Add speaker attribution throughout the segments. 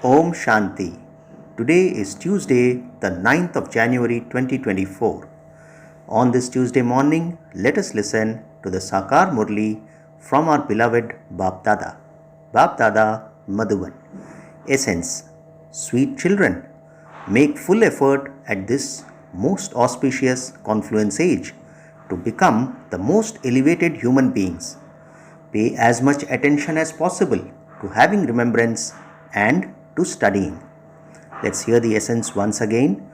Speaker 1: Om Shanti. Today is Tuesday, the 9th of January 2024. On this Tuesday morning, let us listen to the Sakar Murli from our beloved Bap Dada. Bap Dada Madhuban. Essence. Sweet children, make full effort at this most auspicious confluence age to become the most elevated human beings. Pay as much attention as possible to having remembrance and to studying. Let's hear the essence once again.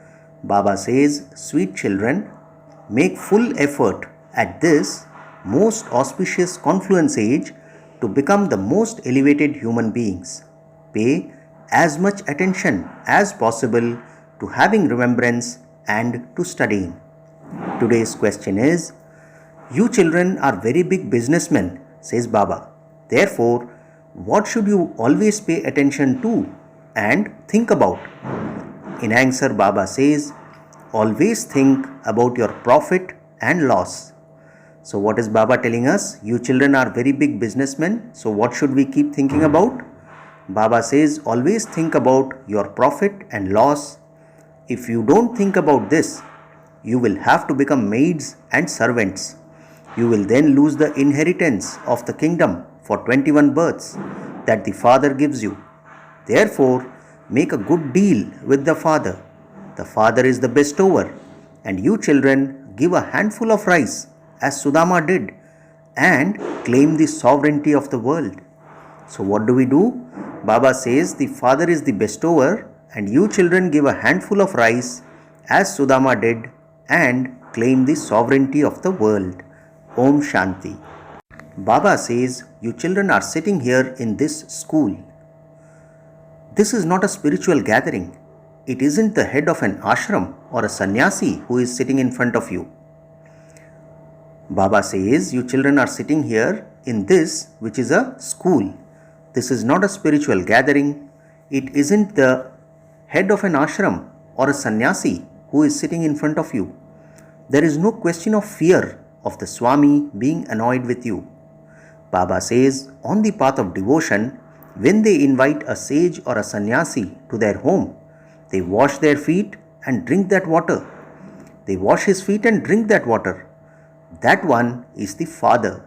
Speaker 1: Baba says, sweet children, make full effort at this most auspicious confluence age to become the most elevated human beings. Pay as much attention as possible to having remembrance and to studying. Today's question is, you children are very big businessmen, says Baba. Therefore, what should you always pay attention to and think about? In answer, Baba says, always think about your profit and loss. So what is Baba telling us? You children are very big businessmen. So what should we keep thinking about? Baba says, always think about your profit and loss. If you don't think about this, you will have to become maids and servants. You will then lose the inheritance of the kingdom for 21 births that the Father gives you. Therefore, make a good deal with the Father. The Father is the bestower, and you children give a handful of rice, as Sudama did, and claim the sovereignty of the world. So what do? Baba says the Father is the bestower, and you children give a handful of rice, as Sudama did, and claim the sovereignty of the world. Om Shanti. Baba says, you children are sitting here in this school. This is not a spiritual gathering. It isn't the head of an ashram or a sannyasi who is sitting in front of you. Baba says, you children are sitting here in this, which is a school. This is not a spiritual gathering. It isn't the head of an ashram or a sannyasi who is sitting in front of you. There is no question of fear of the Swami being annoyed with you. Baba says, on the path of devotion, when they invite a sage or a sannyasi to their home, they wash their feet and drink that water. They wash his feet and drink that water. That one is the Father.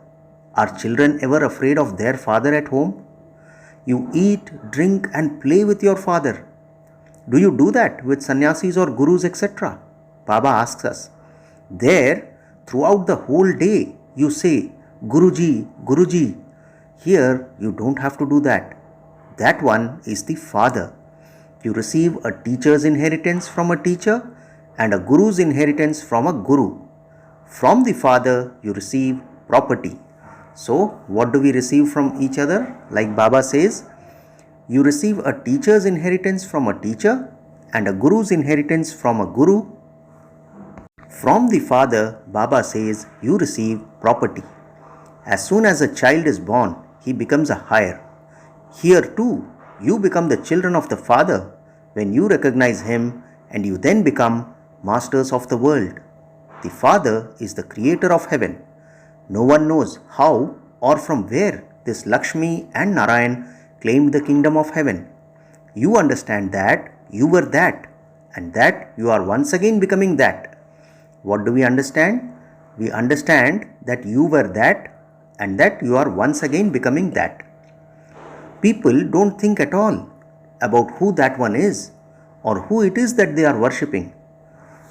Speaker 1: Are children ever afraid of their father at home? You eat, drink and play with your father. Do you do that with sannyasis or gurus, etc.? Baba asks us. There, throughout the whole day, you say, Guruji, Guruji. Here, you don't have to do that. That one is the Father. You receive a teacher's inheritance from a teacher and a guru's inheritance from a guru. From the Father, you receive property. So, what do we receive from each other? Like Baba says, you receive a teacher's inheritance from a teacher and a guru's inheritance from a guru. From the Father, Baba says, you receive property. As soon as a child is born, he becomes a hire. Here too, you become the children of the Father when you recognize Him, and you then become masters of the world. The Father is the creator of heaven. No one knows how or from where this Lakshmi and Narayan claimed the kingdom of heaven. You understand that you were that, and that you are once again becoming that. What do we understand? We understand that you were that, and that you are once again becoming that. People don't think at all about who that one is or who it is that they are worshipping.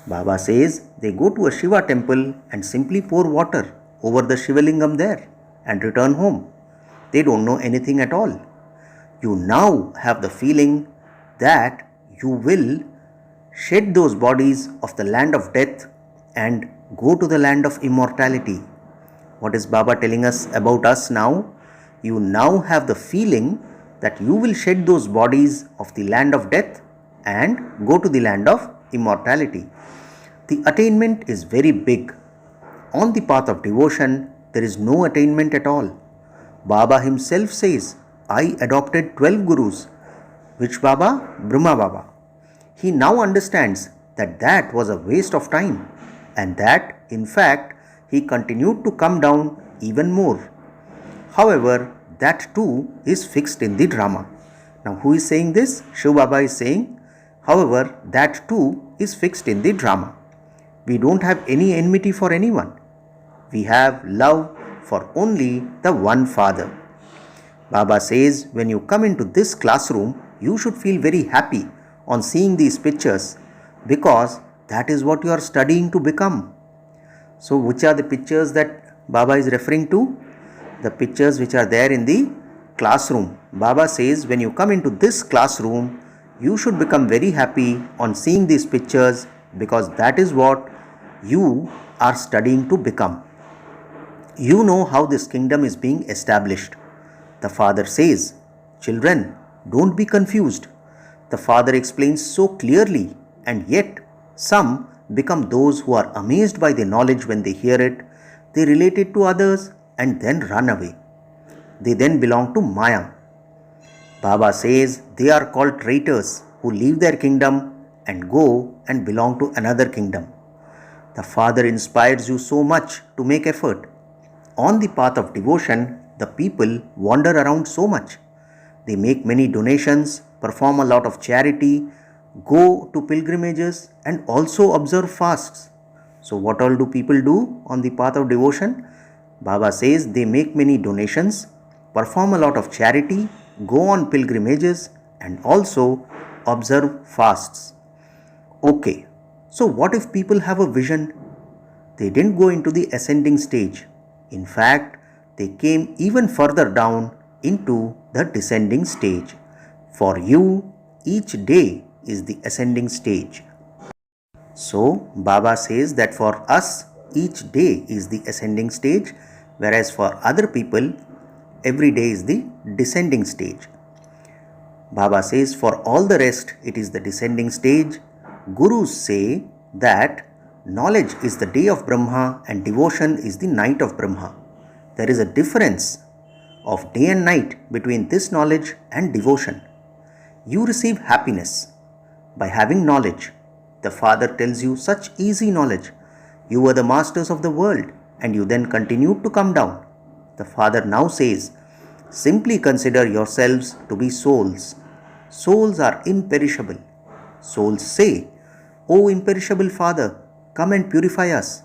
Speaker 1: Baba says they go to a Shiva temple and simply pour water over the Shivalingam there and return home. They don't know anything at all. You now have the feeling that you will shed those bodies of the land of death and go to the land of immortality. What is Baba telling us about us now? You now have the feeling that you will shed those bodies of the land of death and go to the land of immortality. The attainment is very big. On the path of devotion, there is no attainment at all. Baba himself says, I adopted 12 gurus. Which Baba? Brahma Baba. He now understands that that was a waste of time, and that, in fact, he continued to come down even more. However, that too is fixed in the drama. Now, who is saying this? Shiv Baba is saying. However, that too is fixed in the drama. We don't have any enmity for anyone. We have love for only the one Father. Baba says, when you come into this classroom, you should feel very happy on seeing these pictures because that is what you are studying to become. So, which are the pictures that Baba is referring to? The pictures which are there in the classroom. Baba says, when you come into this classroom, you should become very happy on seeing these pictures because that is what you are studying to become. You know how this kingdom is being established. The Father says, children, don't be confused. The Father explains so clearly, and yet some become those who are amazed by the knowledge when they hear it. They relate it to others and then run away. They then belong to Maya. Baba says they are called traitors who leave their kingdom and go and belong to another kingdom. The Father inspires you so much to make effort. On the path of devotion, the people wander around so much. They make many donations, perform a lot of charity, go to pilgrimages, and also observe fasts. So, what all do people do on the path of devotion? Baba says they make many donations, perform a lot of charity, go on pilgrimages, and also observe fasts. Okay, so what if people have a vision? They didn't go into the ascending stage. In fact, they came even further down into the descending stage. For you, each day is the ascending stage. So, Baba says that for us, each day is the ascending stage, whereas for other people, every day is the descending stage. Baba says for all the rest, it is the descending stage. Gurus say that knowledge is the day of Brahma and devotion is the night of Brahma. There is a difference of day and night between this knowledge and devotion. You receive happiness by having knowledge. The Father tells you such easy knowledge. You were the masters of the world and you then continued to come down. The Father now says, simply consider yourselves to be souls. Souls are imperishable. Souls say, O imperishable Father, come and purify us.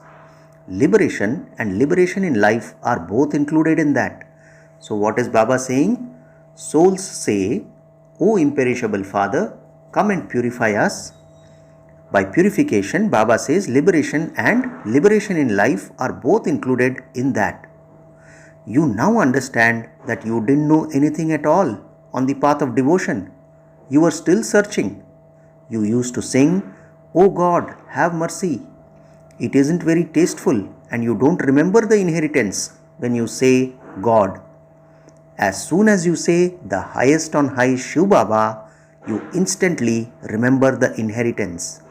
Speaker 1: Liberation and liberation in life are both included in that. So what is Baba saying? Souls say, O imperishable Father, come and purify us. By purification, Baba says liberation and liberation in life are both included in that. You now understand that you didn't know anything at all on the path of devotion. You were still searching. You used to sing, O God, have mercy. It isn't very tasteful and you don't remember the inheritance when you say God. As soon as you say the highest on high Shiv Baba, you instantly remember the inheritance.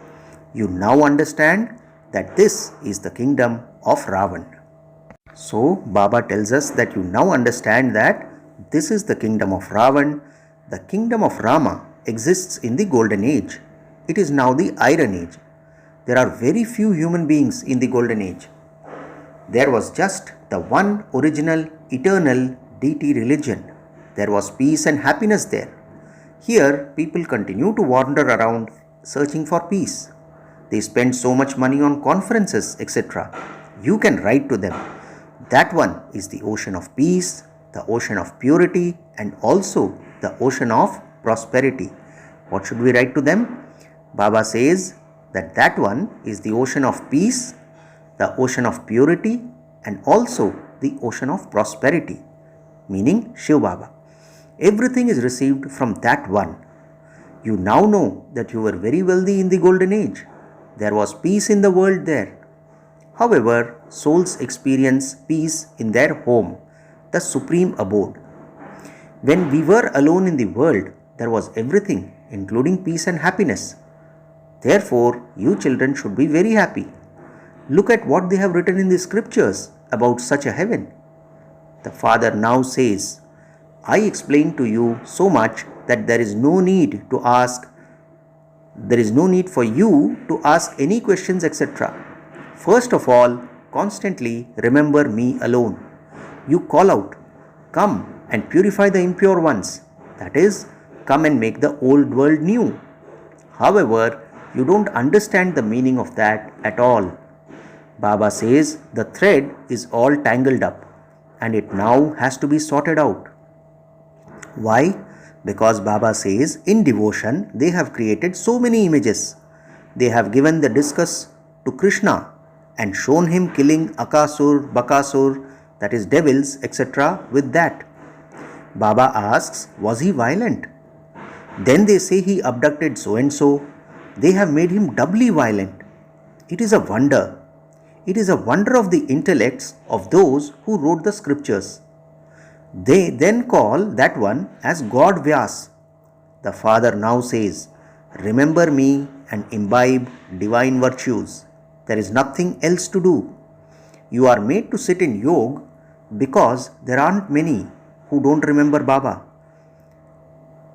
Speaker 1: You now understand that this is the kingdom of Ravan. So, Baba tells us that you now understand that this is the kingdom of Ravan. The kingdom of Rama exists in the golden age. It is now the iron age. There are very few human beings in the golden age. There was just the one original, eternal deity religion. There was peace and happiness there. Here, people continue to wander around searching for peace. They spend so much money on conferences, etc. You can write to them. That one is the ocean of peace, the ocean of purity, and also the ocean of prosperity. What should we write to them? Baba says that one is the ocean of peace, the ocean of purity, and also the ocean of prosperity, meaning Shiv Baba. Everything is received from that one. You now know that you were very wealthy in the golden age. There was peace in the world there. However, souls experience peace in their home, the supreme abode. When we were alone in the world, there was everything, including peace and happiness. Therefore, you children should be very happy. Look at what they have written in the scriptures about such a heaven. The Father now says, I explained to you so much that there is no need for you to ask any questions, etc. First of all, constantly remember me alone. You call out, come and purify the impure ones. That is, come and make the old world new. However, you don't understand the meaning of that at all. Baba says the thread is all tangled up and it now has to be sorted out. Why? Because Baba says in devotion they have created so many images. They have given the discus to Krishna and shown him killing Akasur, Bakasur, that is devils, etc. with that. Baba asks, was he violent? Then they say he abducted so and so. They have made him doubly violent. It is a wonder. It is a wonder of the intellects of those who wrote the scriptures. They then call that one as God Vyas. The Father now says, remember me and imbibe divine virtues. There is nothing else to do. You are made to sit in yoga because there aren't many who don't remember Baba.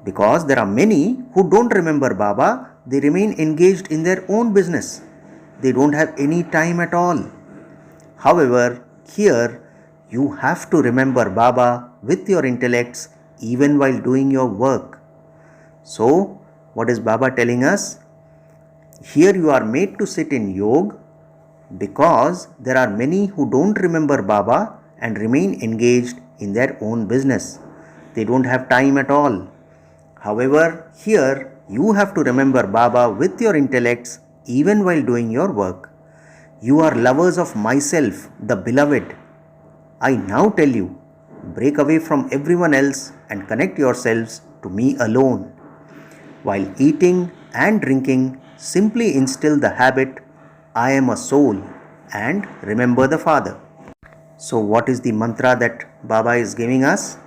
Speaker 1: Because there are many who don't remember Baba, they remain engaged in their own business. They don't have any time at all. However, here you have to remember Baba with your intellects even while doing your work. So, what is Baba telling us? Here you are made to sit in yoga because there are many who don't remember Baba and remain engaged in their own business. They don't have time at all. However, here you have to remember Baba with your intellects even while doing your work. You are lovers of myself, the beloved. I now tell you, break away from everyone else and connect yourselves to me alone. While eating and drinking, simply instill the habit, I am a soul, and remember the Father. So what is the mantra that Baba is giving us?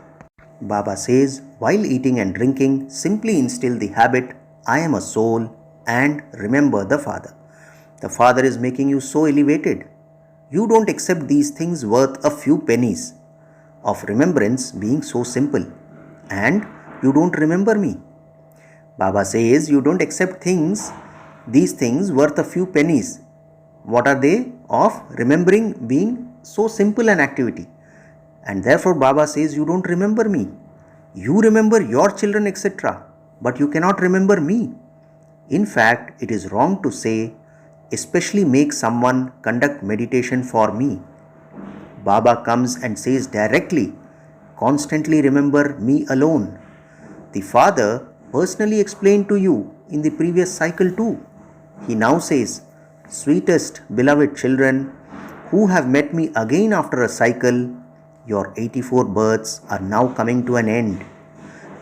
Speaker 1: Baba says, while eating and drinking, simply instill the habit, I am a soul, and remember the Father. The Father is making you so elevated. You don't accept these things worth a few pennies of remembrance being so simple. And you don't remember me. Baba says you don't accept these things worth a few pennies. What are they? Of remembering being so simple an activity. And therefore Baba says you don't remember me. You remember your children, etc. But you cannot remember me. In fact, it is wrong to say, especially make someone conduct meditation for me. Baba comes and says directly, constantly remember me alone. The Father personally explained to you in the previous cycle too. He now says, sweetest beloved children who have met me again after a cycle, your 84 births are now coming to an end.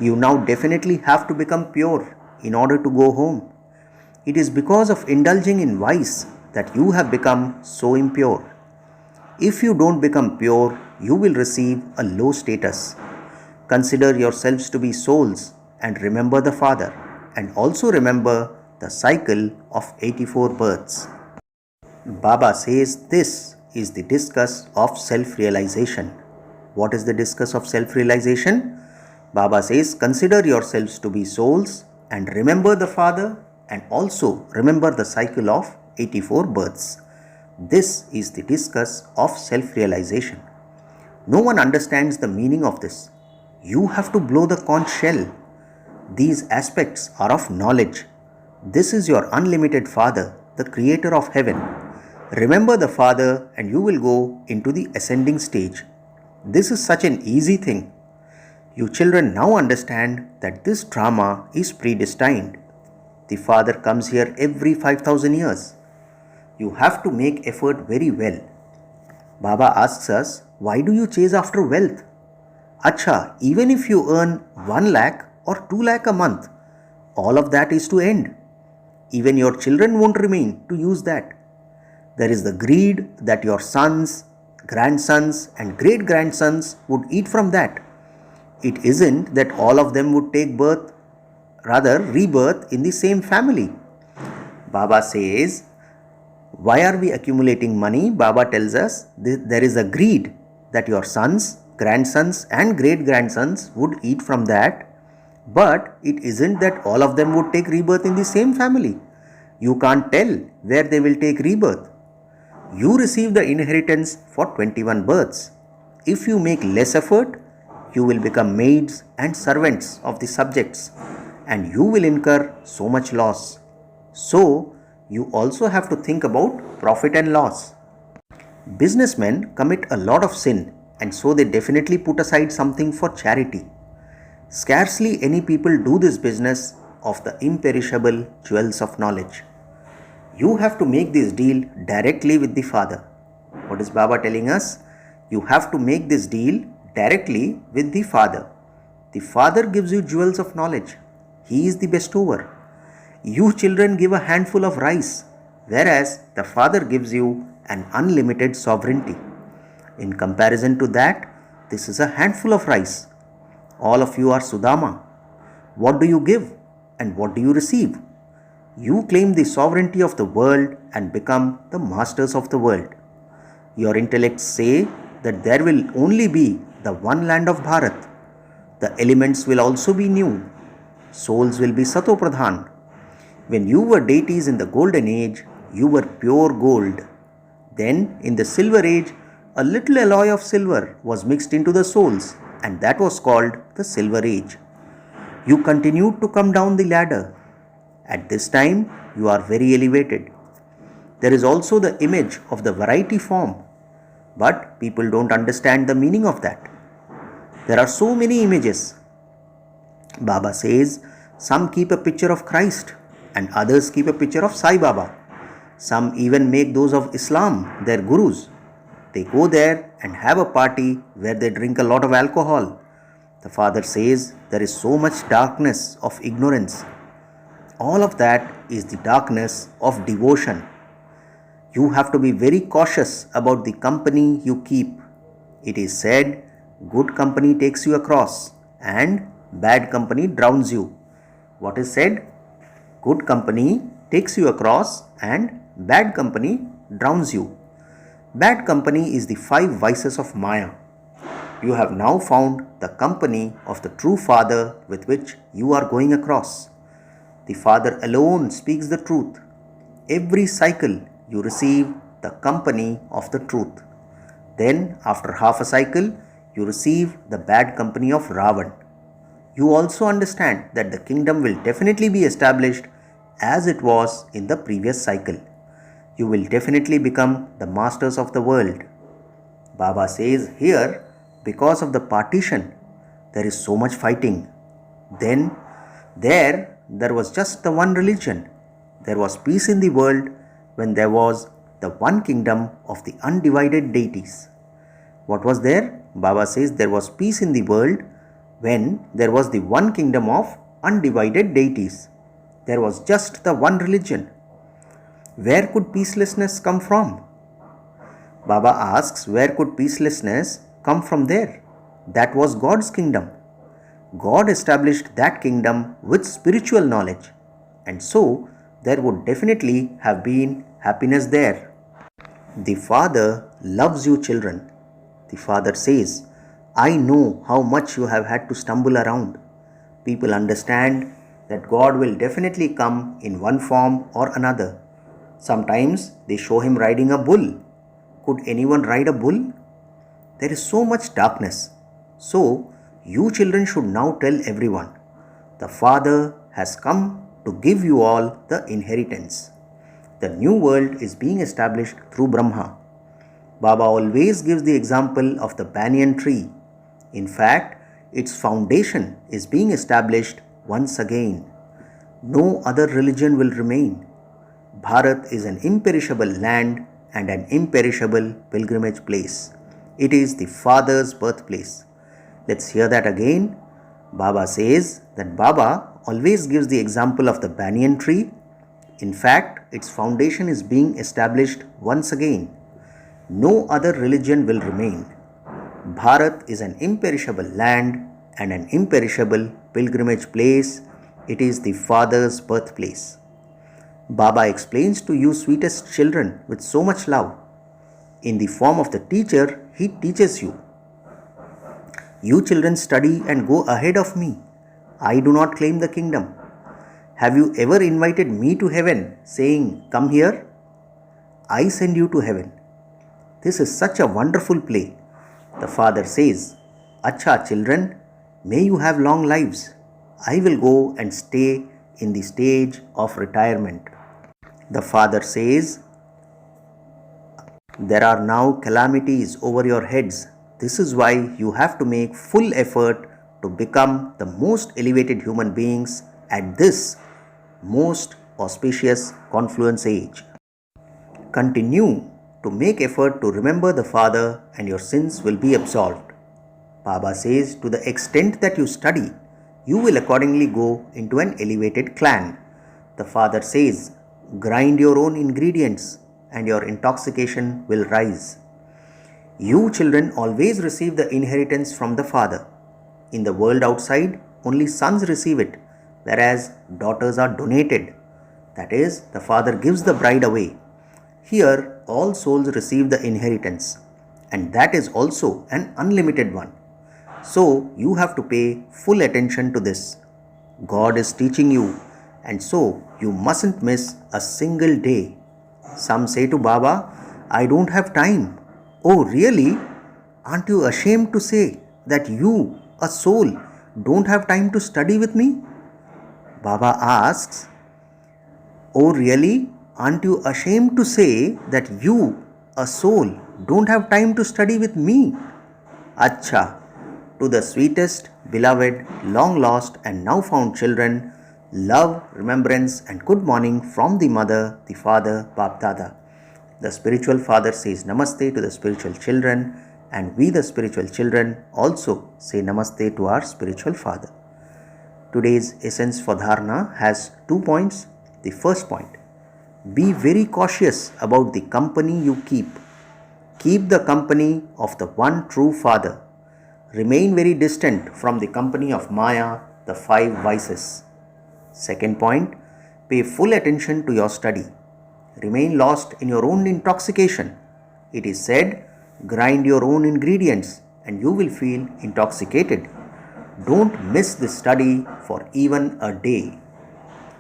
Speaker 1: You now definitely have to become pure in order to go home. It is because of indulging in vice that you have become so impure. If you don't become pure, you will receive a low status. Consider yourselves to be souls and remember the Father, and also remember the cycle of 84 births. Baba says this is the discuss of self-realization. What is the discuss of self-realization? Baba says, consider yourselves to be souls and remember the Father, and also remember the cycle of 84 births. This is the discuss of self-realization. No one understands the meaning of this. You have to blow the conch shell. These aspects are of knowledge. This is your unlimited Father, the Creator of heaven. Remember the Father and you will go into the ascending stage. This is such an easy thing. You children now understand that this drama is predestined. The Father comes here every 5,000 years. You have to make effort very well. Baba asks us, why do you chase after wealth? Acha, even if you earn 1 lakh or 2 lakh a month, all of that is to end. Even your children won't remain to use that. There is the greed that your sons, grandsons and great-grandsons would eat from that. It isn't that all of them would take rebirth in the same family. Baba says, why are we accumulating money? Baba tells us there is a greed that your sons, grandsons and great-grandsons would eat from that. But it isn't that all of them would take rebirth in the same family. You can't tell where they will take rebirth. You receive the inheritance for 21 births. If you make less effort, you will become maids and servants of the subjects, and you will incur so much loss. So, you also have to think about profit and loss. Businessmen commit a lot of sin, and so they definitely put aside something for charity. Scarcely any people do this business of the imperishable jewels of knowledge. You have to make this deal directly with the Father. What is Baba telling us? You have to make this deal directly with the Father. The Father gives you jewels of knowledge. He is the bestower. You children give a handful of rice, whereas the Father gives you an unlimited sovereignty. In comparison to that, this is a handful of rice. All of you are Sudama. What do you give and what do you receive? You claim the sovereignty of the world and become the masters of the world. Your intellects say that there will only be the one land of Bharat. The elements will also be new. Souls will be Satopradhan. When you were deities in the golden age, you were pure gold. Then, in the silver age, a little alloy of silver was mixed into the souls, and that was called the silver age. You continued to come down the ladder. At this time, you are very elevated. There is also the image of the variety form, but people don't understand the meaning of that. There are so many images. Baba says some keep a picture of Christ and others keep a picture of Sai Baba. Some even make those of Islam their gurus. They go there and have a party where they drink a lot of alcohol. The Father says there is so much darkness of ignorance. All of that is the darkness of devotion. You have to be very cautious about the company you keep. It is said, good company takes you across and bad company drowns you. What is said? Good company takes you across and bad company drowns you. Bad company is the 5 vices of Maya. You have now found the company of the true Father with which you are going across. The Father alone speaks the truth. Every cycle you receive the company of the truth. Then, after half a cycle, you receive the bad company of Ravan. You also understand that the kingdom will definitely be established as it was in the previous cycle. You will definitely become the masters of the world. Baba says here, because of the partition, there is so much fighting. Then, there was just the one religion. There was peace in the world when there was the one kingdom of the undivided deities. What was there? Baba says there was peace in the world when there was the one kingdom of undivided deities. There was just the one religion. Where could peacelessness come from? Baba asks, where could peacelessness come from there? That was God's kingdom. God established that kingdom with spiritual knowledge, and so there would definitely have been happiness there. The Father loves you, children. The Father says, I know how much you have had to stumble around. People understand that God will definitely come in one form or another. Sometimes they show him riding a bull. Could anyone ride a bull? There is so much darkness. So, you children should now tell everyone, the Father has come to give you all the inheritance. The new world is being established through Brahma. Baba always gives the example of the banyan tree. In fact, its foundation is being established once again. No other religion will remain. Bharat is an imperishable land and an imperishable pilgrimage place. It is the Father's birthplace. Let's hear that again. Baba says that Baba always gives the example of the banyan tree. In fact, its foundation is being established once again. No other religion will remain. Bharat is an imperishable land and an imperishable pilgrimage place. It is the Father's birthplace. Baba explains to you sweetest children with so much love. In the form of the teacher, he teaches you. You children study and go ahead of me. I do not claim the kingdom. Have you ever invited me to heaven saying, come here? I send you to heaven. This is such a wonderful play. The Father says, Acha children, may you have long lives. I will go and stay in the stage of retirement. The father says, there are now calamities over your heads. This is why you have to make full effort to become the most elevated human beings at this most auspicious confluence age. Continue to make effort to remember the Father and your sins will be absolved. Baba says, to the extent that you study, you will accordingly go into an elevated clan. The Father says, grind your own ingredients and your intoxication will rise. You children always receive the inheritance from the Father. In the world outside, only sons receive it, whereas daughters are donated. That is, the Father gives the bride away. Here, all souls receive the inheritance, and that is also an unlimited one. So, you have to pay full attention to this. God is teaching you, and so you mustn't miss a single day. Some say to Baba, I don't have time. Oh, really? Aren't you ashamed to say that you, a soul, don't have time to study with me? Baba asks, oh, really? Aren't you ashamed to say that you, a soul, don't have time to study with me? Acha, to the sweetest, beloved, long lost and now found children, love, remembrance and good morning from the mother, the father, Bap Dada. The spiritual father says Namaste to the spiritual children, and we the spiritual children also say Namaste to our spiritual father. Today's essence for dharana has 2 points. The first point, be very cautious about the company you keep. Keep the company of the one true Father. Remain very distant from the company of Maya, the 5 vices. Second point, pay full attention to your study. Remain lost in your own intoxication. It is said, grind your own ingredients and you will feel intoxicated. Don't miss this study for even a day.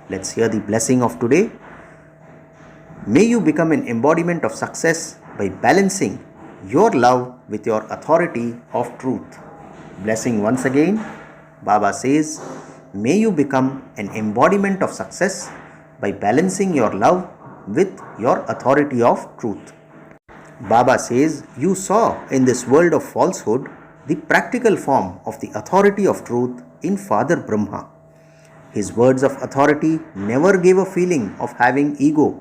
Speaker 1: Let's hear the blessing of today. May you become an embodiment of success by balancing your love with your authority of truth. Blessing once again. Baba says, may you become an embodiment of success by balancing your love with your authority of truth. Baba says, you saw in this world of falsehood the practical form of the authority of truth in Father Brahma. His words of authority never gave a feeling of having ego.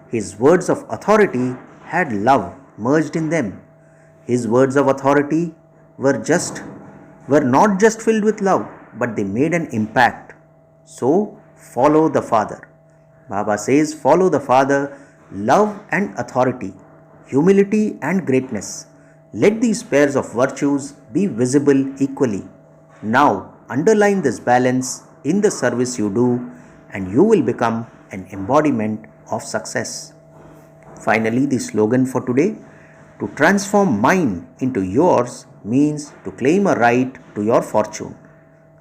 Speaker 1: His words of authority had love merged in them. His words of authority were not just filled with love, but they made an impact. So, follow the Father. Baba says, follow the Father, love and authority, humility and greatness. Let these pairs of virtues be visible equally. Now, underline this balance in the service you do, and you will become an embodiment of success. Finally, the slogan for today, to transform mine into yours means to claim a right to your fortune.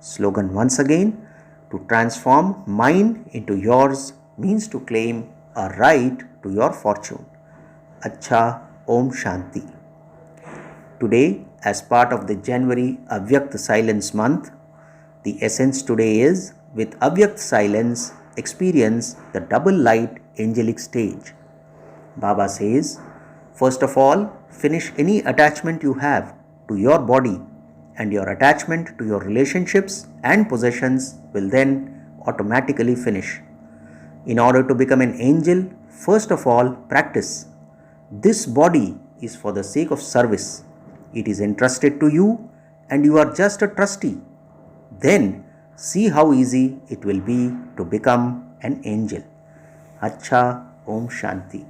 Speaker 1: Slogan once again, to transform mine into yours means to claim a right to your fortune. Acha, Om Shanti. Today, as part of the January Avyakt Silence Month, the essence today is, with Avyakt Silence, experience the double light angelic stage. Baba says, first of all, finish any attachment you have to your body, and your attachment to your relationships and possessions will then automatically finish. In order to become an angel, first of all, practice. This body is for the sake of service. It is entrusted to you and you are just a trustee. Then see how easy it will be to become an angel. Acha, Om Shanti.